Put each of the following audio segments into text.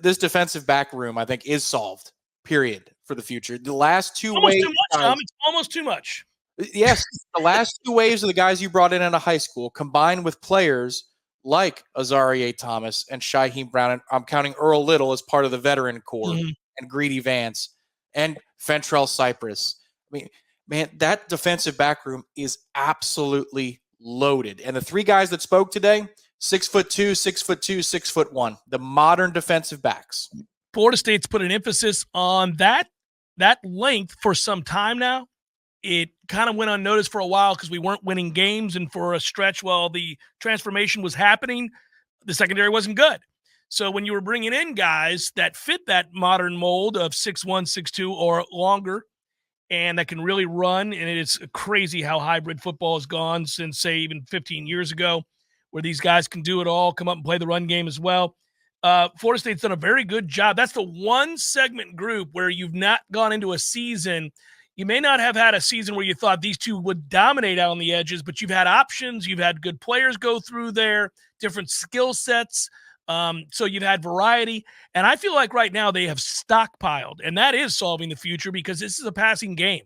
This defensive back room, I think, is solved, period, for the future. The last two almost waves. Too much, Tom. It's almost too much. Yes, the last two waves of the guys you brought in out of high school, combined with players like Azareye'h Thomas and Shyheim Brown, and I'm counting Earl Little as part of the veteran core, and Greedy Vance, and Fentrell Cypress. I mean, man, that defensive back room is absolutely loaded. And the three guys that spoke today, 6'2", 6'2", 6'1", the modern defensive backs. Florida State's put an emphasis on that length for some time now. It kind of went unnoticed for a while because we weren't winning games, and for a stretch while the transformation was happening, the secondary wasn't good. So when you were bringing in guys that fit that modern mold of 6'1", 6'2", or longer, and that can really run, and it's crazy how hybrid football has gone since, say, even 15 years ago, where these guys can do it all, come up and play the run game as well. Florida State's done a very good job. That's the one segment group where you've not gone into a season. You may not have had a season where you thought these two would dominate out on the edges, but you've had options. You've had good players go through there, different skill sets. So you've had variety. And I feel like right now they have stockpiled, and that is solving the future because this is a passing game.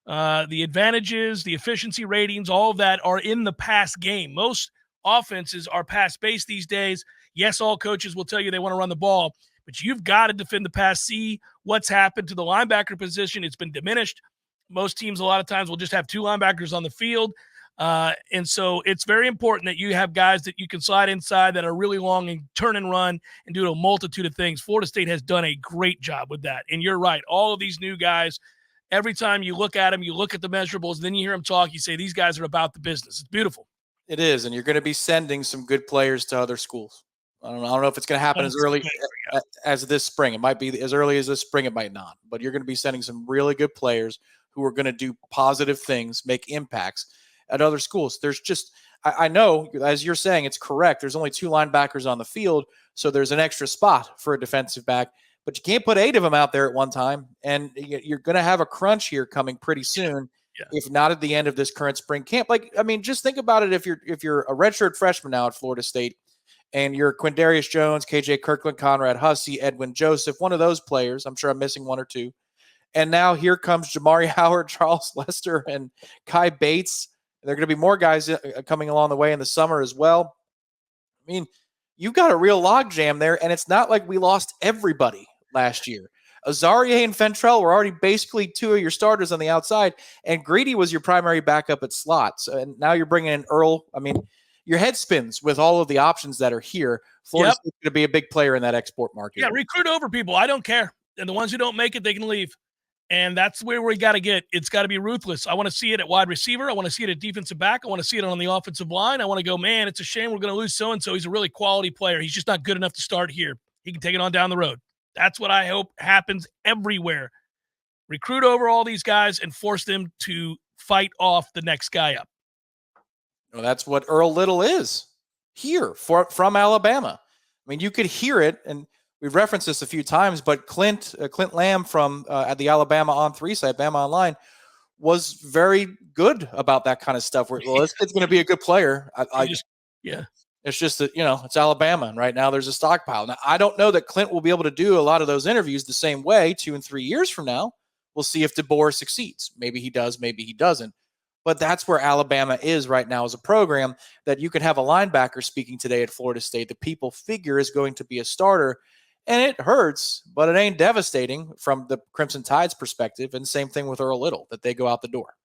The advantages, the efficiency ratings, all of that are in the pass game. Most offenses are pass-based these days. Yes, all coaches will tell you they want to run the ball, but you've got to defend the pass. See what's happened to the linebacker position. It's been diminished. Most teams a lot of times will just have two linebackers on the field. And so it's very important that you have guys that you can slide inside that are really long and turn and run and do a multitude of things. Florida State has done a great job with that. And you're right. All of these new guys, every time you look at them, you look at the measurables, then you hear them talk, you say, these guys are about the business. It's beautiful. It is. And you're going to be sending some good players to other schools. I don't know if it's going to happen as early as this spring. It might be as early as this spring. It might not. But you're going to be sending some really good players who are going to do positive things, make impacts at other schools. There's just – I know, as you're saying, it's correct. There's only two linebackers on the field, so there's an extra spot for a defensive back. But you can't put 8 of them out there at one time. And you're going to have a crunch here coming pretty soon, if not at the end of this current spring camp. Like, I mean, just think about it if you're a redshirt freshman now at Florida State, and you're Quindarius Jones, KJ Kirkland, Conrad Hussey, Edwin Joseph, one of those players. I'm sure I'm missing one or two. And now here comes Jamari Howard, Charles Lester, and Kai Bates. There are going to be more guys coming along the way in the summer as well. I mean, you've got a real logjam there, and it's not like we lost everybody last year. Azareye'h and Fentrell were already basically two of your starters on the outside, and Greedy was your primary backup at slots. And now you're bringing in Earl. I mean, your head spins with all of the options that are here. Florida State's going to be a big player in that export market. Yeah, recruit over people. I don't care. And the ones who don't make it, they can leave. And that's where we got to get. It's got to be ruthless. I want to see it at wide receiver. I want to see it at defensive back. I want to see it on the offensive line. I want to go, man, it's a shame we're going to lose so-and-so. He's a really quality player. He's just not good enough to start here. He can take it on down the road. That's what I hope happens everywhere. Recruit over all these guys and force them to fight off the next guy up. Well, that's what Earl Little is here from Alabama. I mean, you could hear it, and we've referenced this a few times, but Clint Lamb from at the Alabama On 3 site, Bama Online, was very good about that kind of stuff. Well, this kid's going to be a good player. It's just that, it's Alabama, and right now there's a stockpile. Now, I don't know that Clint will be able to do a lot of those interviews the same way 2 and 3 years from now. We'll see if DeBoer succeeds. Maybe he does, maybe he doesn't. But that's where Alabama is right now as a program, that you could have a linebacker speaking today at Florida State that people figure is going to be a starter. And it hurts, but it ain't devastating from the Crimson Tide's perspective. And same thing with Earl Little, that they go out the door.